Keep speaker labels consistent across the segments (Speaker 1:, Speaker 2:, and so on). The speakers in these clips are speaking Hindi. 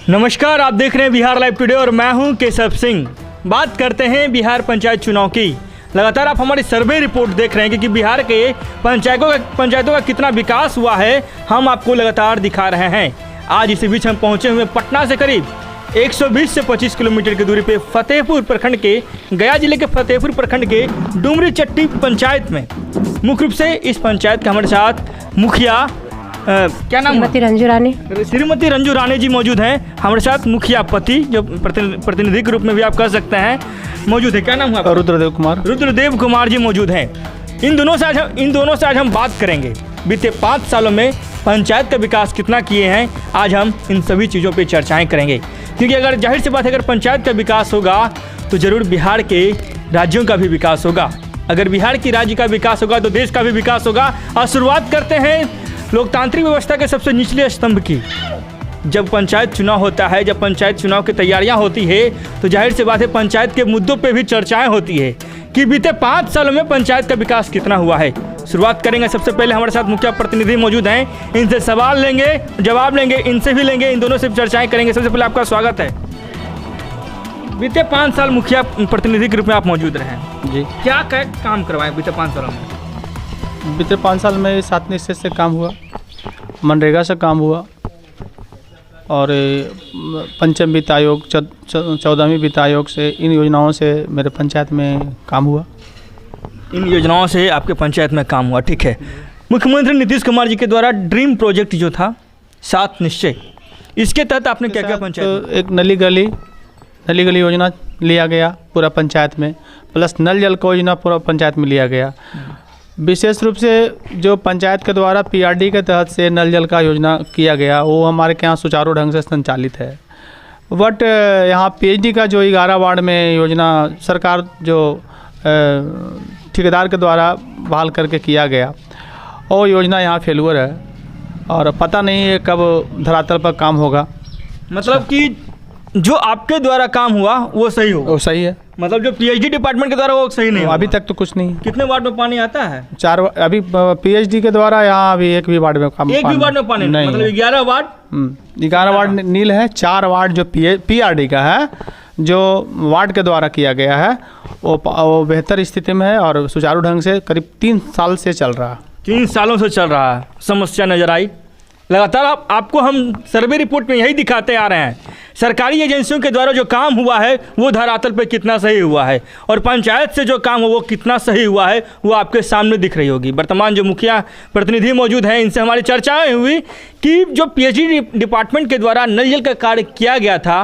Speaker 1: नमस्कार, आप देख रहे हैं बिहार लाइव टुडे और मैं हूं केशव सिंह। बात करते हैं बिहार पंचायत चुनाव की। लगातार आप हमारी सर्वे रिपोर्ट देख रहे हैं कि बिहार के पंचायतों का कितना विकास हुआ है, हम आपको लगातार दिखा रहे हैं। आज इसी बीच हम पहुंचे हुए पटना से करीब 120 से 25 किलोमीटर की दूरी पे फतेहपुर प्रखंड के गया जिले के फतेहपुर प्रखंड के डुमरी चट्टी पंचायत में। मुख्य रूप से इस पंचायत का हमारे साथ मुखिया क्या नाम? श्रीमती रंजू रानी जी मौजूद हैं हमारे साथ। मुखिया पति जो प्रतिनिधि के रूप में भी आप कह सकते हैं मौजूद है। क्या नाम हुआ? रुद्रदेव कुमार जी मौजूद हैं। इन दोनों से आज हम बात करेंगे बीते 5 सालों में पंचायत का विकास कितना किए हैं। आज हम इन सभी चीज़ों पे चर्चाएं करेंगे, क्योंकि अगर जाहिर सी बात है, अगर पंचायत का विकास होगा तो ज़रूर बिहार के राज्यों का भी विकास होगा। अगर बिहार की राज्य का विकास होगा तो देश का भी विकास होगा। और शुरुआत करते हैं लोकतांत्रिक व्यवस्था के सबसे निचले स्तंभ की। जब पंचायत चुनाव होता है, जब पंचायत चुनाव की तैयारियां होती है, तो जाहिर सी बात है पंचायत के मुद्दों पे भी चर्चाएं होती है कि बीते 5 सालों में पंचायत का विकास कितना हुआ है। शुरुआत करेंगे। सबसे पहले हमारे साथ मुखिया प्रतिनिधि मौजूद हैं, इनसे सवाल लेंगे, जवाब लेंगे, इनसे भी लेंगे, इन दोनों से चर्चाएँ करेंगे। सबसे पहले आपका स्वागत है। बीते 5 साल मुखिया प्रतिनिधि के रूप में आप मौजूद रहे हैं जी। क्या काम करवाए बीते 5 सालों में?
Speaker 2: बीते 5 साल में 7 निश्चय से काम हुआ, मनरेगा से काम हुआ और पंचम वित्त आयोग 14वीं वित्त आयोग से, इन योजनाओं से मेरे पंचायत में काम हुआ।
Speaker 1: इन योजनाओं से आपके पंचायत में काम हुआ, ठीक है। मुख्यमंत्री नीतीश कुमार जी के द्वारा ड्रीम प्रोजेक्ट जो था 7 निश्चय, इसके तहत आपने क्या क्या पंचायत?
Speaker 2: तो एक नली गली योजना लिया गया पूरा पंचायत में, प्लस नल जल का योजना पूरा पंचायत में लिया गया। विशेष रूप से जो पंचायत के द्वारा पीआरडी के तहत से नल जल का योजना किया गया, वो हमारे के यहाँ सुचारू ढंग से संचालित है। बट यहाँ पीएचडी का जो 11 वार्ड में योजना सरकार जो ठेकेदार के द्वारा बहाल करके किया गया, वो योजना यहाँ फेलुअर है और पता नहीं है कब धरातल पर काम होगा।
Speaker 1: मतलब कि जो आपके द्वारा काम हुआ वो सही होगा?
Speaker 2: वो सही है।
Speaker 1: मतलब जो पीएचडी डिपार्टमेंट के द्वारा वो सही नहीं?
Speaker 2: अभी तक तो कुछ नहीं।
Speaker 1: कितने वार्ड में पानी आता है?
Speaker 2: 4। अभी पीएचडी के द्वारा यहाँ अभी एक भी वार्ड में काम,
Speaker 1: एक भी वार्ड में पानी नहीं? मतलब 11 वार्ड
Speaker 2: 11 वार्ड नील है। 4 वार्ड जो पीआरडी का है, जो वार्ड के द्वारा किया गया है, वो बेहतर स्थिति में है और सुचारू ढंग से करीब 3 साल से चल रहा है।
Speaker 1: 3 सालों से चल रहा है। समस्या नजर आई लगातार। आपको हम सर्वे रिपोर्ट में यही दिखाते आ रहे हैं, सरकारी एजेंसियों के द्वारा जो काम हुआ है वो धरातल पे कितना सही हुआ है, और पंचायत से जो काम हो वो कितना सही हुआ है, वो आपके सामने दिख रही होगी। वर्तमान जो मुखिया प्रतिनिधि मौजूद हैं, इनसे हमारी चर्चाएं हुई कि जो पीएचडी डिपार्टमेंट के द्वारा नल जल का कार्य किया गया था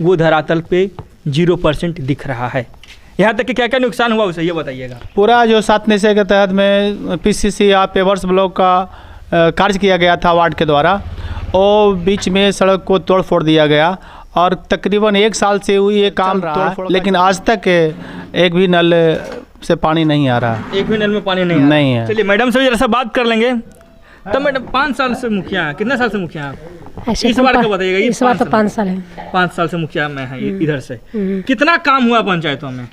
Speaker 1: वो धरातल पे 0% दिख रहा है। यहाँ तक कि क्या क्या नुकसान हुआ उसे ये बताइएगा।
Speaker 2: पूरा जो 7 निश्चय के तहत में पीसीसी या पेवर्स ब्लॉक का कार्य किया गया था वार्ड के द्वारा, और बीच में सड़क को तोड़ फोड़ दिया गया और तकरीबन 1 साल से हुई ये काम रहा, लेकिन आज तक एक भी नल से पानी नहीं आ रहा।
Speaker 1: एक भी नल में पानी नहीं है? चलिए मैडम से जरा सा बात कर लेंगे। तब मैडम 5 साल से मुखिया हैं, कितने साल से मुखिया हैं आप? इस बार का बताइएगा।
Speaker 3: इस बार तो 5 साल है।
Speaker 1: 5 साल से मुखिया में है इधर से। कितना काम हुआ पंचायतों में?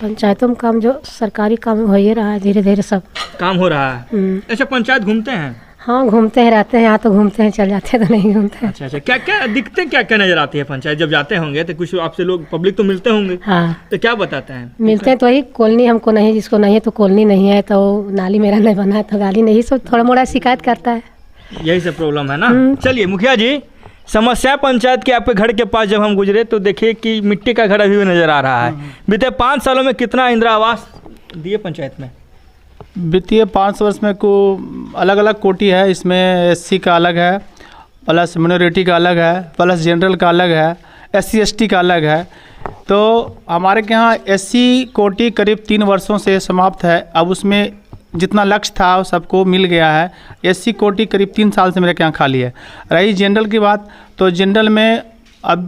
Speaker 3: पंचायतों में काम जो सरकारी काम हो ही रहा है, धीरे धीरे सब काम
Speaker 1: हो रहा है। अच्छा, पंचायत घूमते हैं?
Speaker 3: हाँ, घूमते हैं, रहते हैं यहाँ, तो घूमते हैं, चल जाते हैं तो नहीं घूमते हैं।
Speaker 1: अच्छा, क्या क्या दिखते, क्या क्या नजर आती है पंचायत जब जाते होंगे? तो कुछ आपसे लोग पब्लिक तो मिलते होंगे।
Speaker 3: हाँ,
Speaker 1: तो क्या बताते हैं?
Speaker 3: मिलते हैं तो वही कॉलोनी हमको नहीं, जिसको नहीं है तो कॉलोनी नहीं है, तो नाली मेरा नहीं बना है तो गाली नहीं, सब थोड़ा मोड़ा शिकायत करता है।
Speaker 1: यही सब प्रॉब्लम है ना। चलिए मुखिया जी, समस्या पंचायत के आपके घर के पास जब हम गुजरे तो देखिए कि मिट्टी का घर अभी भी नजर आ रहा है। बीते 5 सालों में कितना इंदिरा आवास दिए पंचायत में?
Speaker 2: बीते 5 वर्ष में को अलग अलग कोटि है। इसमें एससी का अलग है, प्लस मिनोरिटी का अलग है, प्लस जनरल का अलग है, एससी एसटी का अलग है। तो हमारे के यहाँ एससी कोटि करीब 3 वर्षों से समाप्त है। अब उसमें जितना लक्ष्य था वो सबको मिल गया है। एससी कोटि करीब 3 साल से मेरे के यहाँ खाली है। रही जनरल की बात, तो जनरल में अब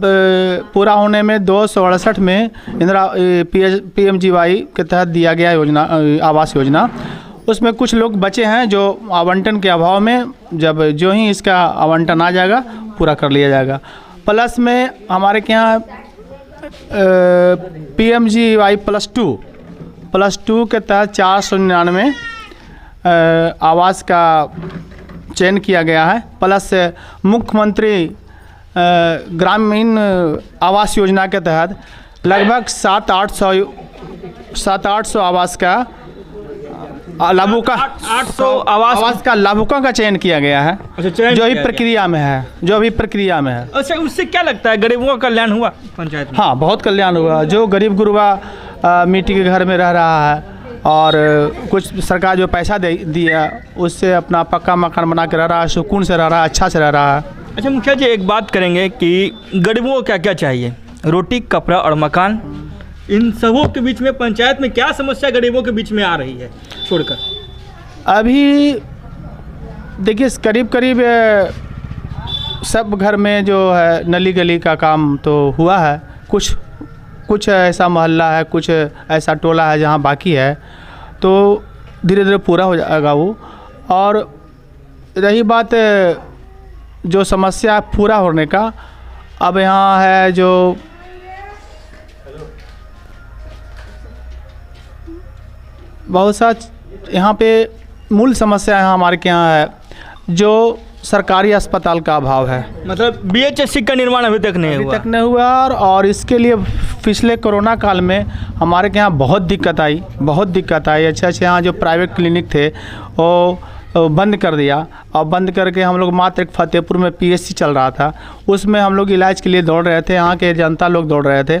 Speaker 2: पूरा होने में 268 में इंदिरा PMGY के तहत दिया गया योजना, आवास योजना, उसमें कुछ लोग बचे हैं जो आवंटन के अभाव में, जब जो ही इसका आवंटन आ जाएगा पूरा कर लिया जाएगा। प्लस में हमारे के यहाँ PMGY +2 के तहत 499 आवास का चयन किया गया है। प्लस मुख्यमंत्री ग्रामीण आवास योजना के तहत लगभग 700-800 आवास का लाभुकों
Speaker 1: 800 आवास
Speaker 2: का लाभुकों का चयन किया गया है,
Speaker 1: चयन
Speaker 2: जो अभी
Speaker 1: किया
Speaker 2: प्रक्रिया में है,
Speaker 1: अच्छा, उससे क्या लगता है, गरीबों का कल्याण हुआ पंचायत में?
Speaker 2: हाँ, बहुत कल्याण हुआ। जो गरीब गुरबा मिट्टी के घर में रह रहा है और कुछ सरकार जो पैसा दिया उससे अपना पक्का मकान बना के रह रहा है, सुकून से रह रहा है, अच्छा से रह रहा है।
Speaker 1: अच्छा मुखिया जी, एक बात करेंगे कि गरीबों को क्या क्या चाहिए? रोटी, कपड़ा और मकान, इन सबों के बीच में पंचायत में क्या समस्या गरीबों के बीच में आ रही है छोड़कर?
Speaker 2: अभी देखिए, करीब सब घर में जो है नली गली का काम तो हुआ है, कुछ ऐसा मोहल्ला है, कुछ ऐसा टोला है जहाँ बाकी है, तो धीरे धीरे पूरा हो जाएगा वो। और रही बात जो समस्या पूरा होने का, अब यहाँ है जो बहुत सा यहाँ पे मूल समस्या है हमारे के यहाँ है, जो सरकारी अस्पताल का अभाव है। मतलब
Speaker 1: BHSC का निर्माण अभी तक नहीं
Speaker 2: हुआ और इसके लिए पिछले कोरोना काल में हमारे के यहाँ बहुत दिक्कत आई। अच्छे यहाँ जो प्राइवेट क्लिनिक थे वो बंद कर दिया, और बंद करके हम लोग मात्र एक फतेहपुर में PSC चल रहा था, उसमें हम लोग इलाज के लिए दौड़ रहे थे, यहाँ के जनता लोग दौड़ रहे थे।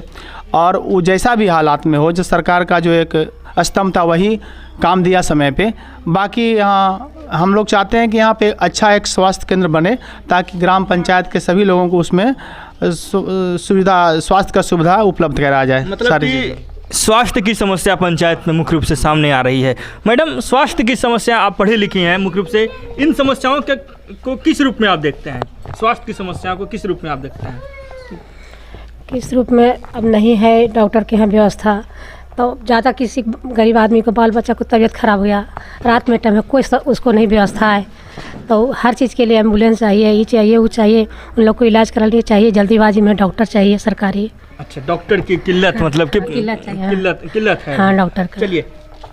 Speaker 2: और वो जैसा भी हालात में हो, जो सरकार का जो एक स्तंभ था वही काम दिया समय पे। बाकी यहाँ हम लोग चाहते हैं कि यहाँ पे अच्छा एक स्वास्थ्य केंद्र बने, ताकि ग्राम पंचायत के सभी लोगों को उसमें स्वास्थ्य का सुविधा उपलब्ध कराया जाए।
Speaker 1: मतलब कि स्वास्थ्य की समस्या पंचायत में मुख्य रूप से सामने आ रही है। मैडम, स्वास्थ्य की समस्या, आप पढ़ी लिखी हैं, मुख्य रूप से इन समस्याओं को किस रूप में आप देखते हैं? स्वास्थ्य की समस्याओं को किस रूप में आप देखते हैं?
Speaker 3: किस रूप में अब नहीं है डॉक्टर के यहाँ व्यवस्था, तो ज़्यादा किसी गरीब आदमी को, बाल बच्चा को तबीयत खराब हो गया, रात में टाइम में कोई उसको नहीं व्यवस्था है, तो हर चीज़ के लिए एम्बुलेंस चाहिए, ये चाहिए, वो चाहिए, उन लोग को इलाज कराने चाहिए, जल्दीबाजी में डॉक्टर चाहिए सरकारी।
Speaker 1: अच्छा, डॉक्टर की किल्लत, मतलब कि किल्लत है।
Speaker 3: हाँ, डॉक्टर का।
Speaker 1: चलिए,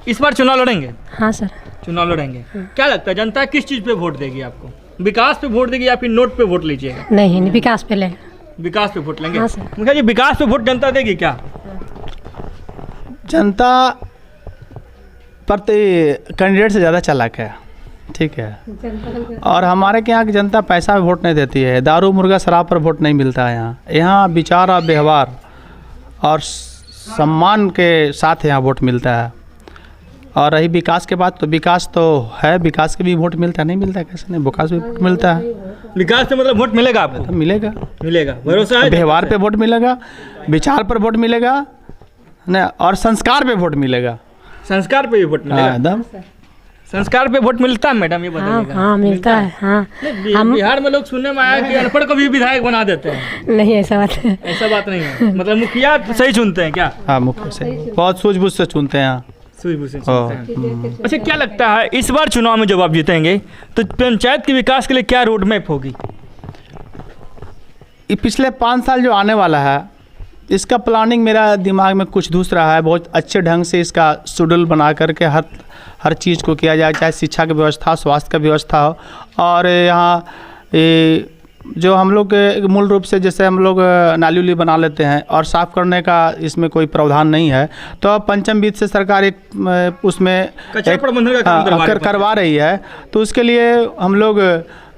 Speaker 1: इस बार चुनाव लड़ेंगे?
Speaker 3: हाँ सर,
Speaker 1: चुनाव लड़ेंगे। क्या लगता है जनता किस चीज़ पे वोट देगी आपको? विकास पे वोट देगी या फिर नोट पे वोट लीजिएगा?
Speaker 3: नहीं, विकास पे लेंगे।
Speaker 1: विकास पे वोट लेंगे?
Speaker 3: हाँ सर।
Speaker 1: मुखिया जी, विकास पे वोट जनता देगी क्या?
Speaker 2: जनता प्रति कैंडिडेट से ज़्यादा चालाक है, ठीक है। और हमारे के यहाँ की जनता पैसा पे वोट नहीं देती है, दारू मुर्गा शराब पर वोट नहीं मिलता है। यहाँ विचार और व्यवहार और सम्मान के साथ यहाँ वोट मिलता है। और रही विकास के बात, तो विकास तो है, विकास के भी वोट मिलता है, नहीं मिलता है कैसे नहीं, विकास भी वोट मिलता है।
Speaker 1: विकास से मतलब वोट मिलेगा आपको?
Speaker 2: तो मिलेगा,
Speaker 1: भरोसा है?
Speaker 2: व्यवहार पे वोट मिलेगा, विचार पर वोट मिलेगा ना, और संस्कार पे वोट मिलेगा।
Speaker 1: संस्कार पे भी वोट मिलेगा?
Speaker 2: एकदम।
Speaker 1: संस्कार पे वोट मिलता है मैडम, ये बताइएगा।
Speaker 3: हाँ, मिलता है। हाँ,
Speaker 1: हम बिहार में लोग सुनने में आया कि अनपढ़ को भी विधायक बना देते हैं।
Speaker 3: नहीं, ऐसा बात है।
Speaker 1: ऐसा बात नहीं है, मतलब मुखिया सही चुनते हैं क्या?
Speaker 2: हाँ, मुखिया सही, बहुत सूझबूझ से चुनते हैं।
Speaker 1: अच्छा, क्या लगता है इस बार चुनाव में जब आप जीतेंगे तो पंचायत के विकास के लिए क्या रोड मैप होगी?
Speaker 2: पिछले 5 साल जो आने वाला है, इसका प्लानिंग मेरा दिमाग में कुछ दूसरा है। बहुत अच्छे ढंग से इसका शेड्यूल बना करके हर चीज़ को किया जाए, चाहे शिक्षा की व्यवस्था, स्वास्थ्य का व्यवस्था हो। और यहाँ जो हम लोग मूल रूप से जैसे हम लोग नाली उली बना लेते हैं और साफ़ करने का इसमें कोई प्रावधान नहीं है, तो पंचम वित्त से सरकार एक उसमें
Speaker 1: प्रबंधन का काम
Speaker 2: करवा रही है, तो उसके लिए हम लोग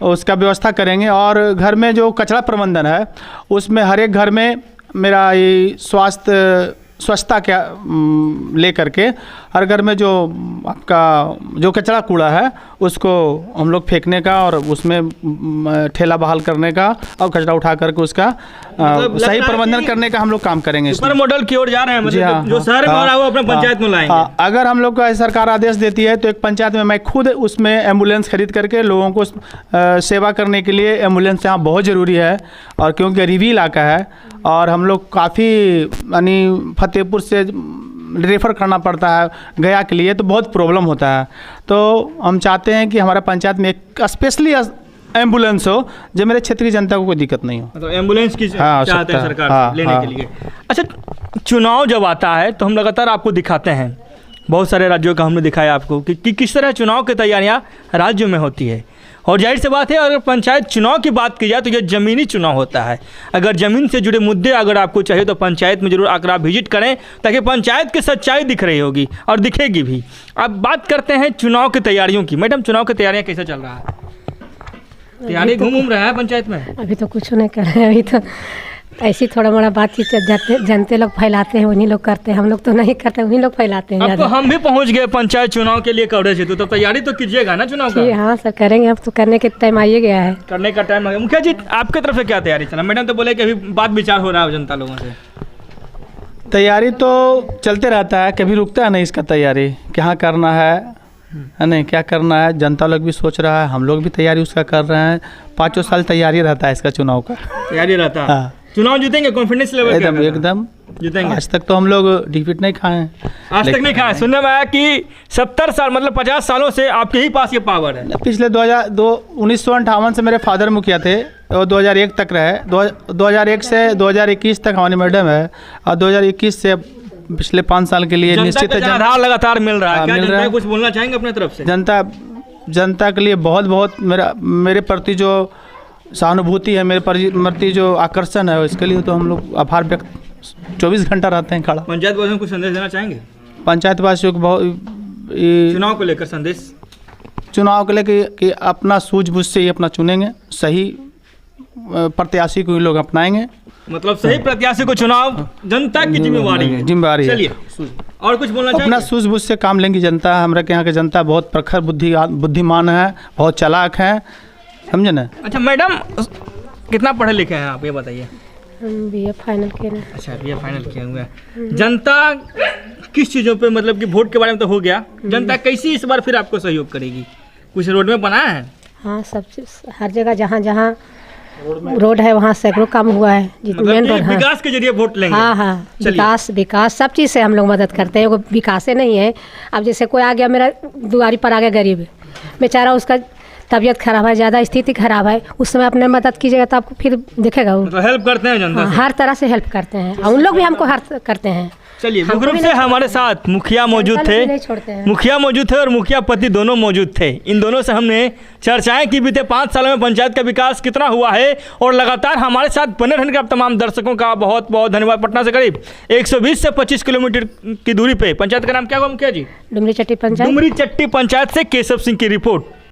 Speaker 2: उसका व्यवस्था करेंगे। और घर में जो कचरा प्रबंधन है, उसमें हर एक घर में मेरा ये स्वच्छता क्या ले करके हर घर में जो आपका जो कचरा कूड़ा है उसको हम लोग फेंकने का और उसमें ठेला बहाल करने का और कचरा उठा करके उसका सही प्रबंधन करने का हम लोग काम करेंगे।
Speaker 1: सुपर मॉडल की ओर जा रहे हैं, मतलब जो शहर में हो रहा है वो अपने पंचायत में लाएंगे।
Speaker 2: अगर हम लोग का सरकार आदेश देती है तो एक पंचायत में मैं खुद उसमें एम्बुलेंस खरीद करके लोगों को सेवा करने के लिए एम्बुलेंस यहाँ बहुत ज़रूरी है। और क्योंकि गरीबी इलाका है और हम लोग काफ़ी यानी फतेहपुर से रेफ़र करना पड़ता है गया के लिए, तो बहुत प्रॉब्लम होता है। तो हम चाहते हैं कि हमारा पंचायत में एक स्पेशली एम्बुलेंस हो जो मेरे क्षेत्र की जनता को कोई दिक्कत नहीं हो।
Speaker 1: मतलब एम्बुलेंस की चाहते हैं सरकार लेने के लिए। अच्छा, चुनाव जब आता है तो हम लगातार आपको दिखाते हैं, बहुत सारे राज्यों का हमने दिखाया आपको कि किस तरह चुनाव की तैयारियां राज्यों में होती है। और जाहिर सी बात है, अगर पंचायत चुनाव की बात की जाए तो यह ज़मीनी चुनाव होता है। अगर ज़मीन से जुड़े मुद्दे अगर आपको चाहिए तो पंचायत में जरूर आकर आप विजिट करें, ताकि पंचायत की सच्चाई दिख रही होगी और दिखेगी भी। अब बात करते हैं चुनाव की तैयारियों की। मैडम, चुनाव की तैयारियाँ कैसे चल रहा है? तैयारी घूम रहा है पंचायत में?
Speaker 3: अभी तो कुछ नहीं कर रहे हैं, अभी तो ऐसी थोड़ा मोड़ा बातचीत जनते लोग फैलाते हैं, उन्हीं लोग करते हैं, हम लोग तो नहीं करते, उन्हीं लोग फैलाते हैं।
Speaker 1: अब तो हम भी पहुंच गए पंचायत चुनाव के लिए कवरेज हेतु, तो तैयारी तो कीजिएगा ना चुनाव का?
Speaker 3: हाँ सर, करेंगे, अब तो करने के टाइम आइए गया है।
Speaker 1: करने का टाइम आ गया। मुखिया जी, आपकी तरफ से क्या तैयारी चला? मैडम तो बोले कि अभी बात विचार हो रहा है जनता लोगों से।
Speaker 2: तैयारी तो चलते रहता है, कभी रुकता है नहीं इसका तैयारी, क्या करना है नहीं, क्या करना है। जनता लोग भी सोच रहा है, हम लोग भी तैयारी उसका कर रहे हैं। 5 साल तैयारी रहता है इसका चुनाव का।
Speaker 1: तैयारी रहता है।
Speaker 2: हाँ।
Speaker 1: चुनाव जीतेंगे, कॉन्फिडेंस लेवल
Speaker 2: एकदम एकदम
Speaker 1: जीतेंगे।
Speaker 2: आज तक तो हम लोग डिफीट नहीं खाए हैं।
Speaker 1: आज तक नहीं खाया। सुनने में आया कि 70 साल मतलब 50 सालों से आपके ही पास ये पावर है।
Speaker 2: पिछले 1958 से मेरे फादर मुखिया थे, और 2001 तक रहे। 2001 से 2021 तक हमारी मैडम है, और 2021 से पिछले 5 साल के लिए निश्चित है।
Speaker 1: आधार लगातार मिल रहा है। क्या
Speaker 2: मिल
Speaker 1: जनता
Speaker 2: रहा है।
Speaker 1: कुछ बोलना चाहेंगे अपने तरफ से?
Speaker 2: जनता के लिए बहुत बहुत मेरे प्रति जो सहानुभूति है, मेरे प्रति जो आकर्षण है, इसके लिए तो हम लोग आभार व्यक्त 24 घंटा रहते हैं खड़ा।
Speaker 1: पंचायत वासियों को कुछ संदेश देना चाहेंगे?
Speaker 2: पंचायत वासियों को बहुत
Speaker 1: चुनाव को लेकर संदेश?
Speaker 2: चुनाव के लेकर कि अपना सूझबूझ से ही अपना चुनेंगे, सही प्रत्याशी को ही लोग अपनाएंगे।
Speaker 1: मतलब सही प्रत्याशी को चुनाव जनता की जिम्मेवारी है। चलिए, और कुछ बोलना चाहिए?
Speaker 2: अपना सूझबूझ से काम लेंगी जनता। हमारे यहाँ की जनता बहुत प्रखर बुद्धिमान है, बहुत चालाक है, समझे ना।
Speaker 1: अच्छा मैडम, कितना पढ़े लिखे हैं आप, ये बताइए?
Speaker 3: हम BA फाइनल किए ना।
Speaker 1: अच्छा, BA फाइनल किए हुए हैं। जनता किस चीज़ों पे, मतलब कि वोट के बारे में तो हो गया, जनता कैसी इस बार फिर आपको सहयोग करेगी? कुछ रोड में बनाया है?
Speaker 3: हाँ, सब चीज़ हर जगह जहाँ जहाँ रोड है वहाँ सैकड़ों काम हुआ है।
Speaker 1: मतलब
Speaker 3: मेन रोड है,
Speaker 1: विकास के जरिए वोट लेंगे?
Speaker 3: हाँ हाँ, विकास सब चीज़ से हम लोग मदद करते हैं। वो विकास से नहीं है। अब जैसे कोई आ गया, मेरा दुआरी पर आ गया गरीब बेचारा, उसका तबीयत खराब है, ज़्यादा स्थिति खराब है, उस समय अपने मदद कीजिएगा तो आपको फिर दिखेगा वो।
Speaker 1: तो हेल्प करते हैं जनता
Speaker 3: हाँ,
Speaker 1: से?
Speaker 3: हर तरह से हेल्प करते हैं, और उन लोग भी हमको हेल्प करते हैं।
Speaker 1: चलिए, मुख्य रूप से हमारे साथ मुखिया मौजूद थे। मुखिया मौजूद थे और मुखिया पति दोनों मौजूद थे। इन दोनों से हमने चर्चाएं की बीते 5 सालों में पंचायत का विकास कितना हुआ है, और लगातार हमारे साथ बने रहने का तमाम दर्शकों का बहुत बहुत धन्यवाद। पटना से करीब 120 से 25 किलोमीटर की दूरी पे पंचायत का नाम क्या हुआ मुखिया जी?
Speaker 3: डुमरी चट्टी पंचायत।
Speaker 1: डुमरी चट्टी पंचायत से केशव सिंह की रिपोर्ट।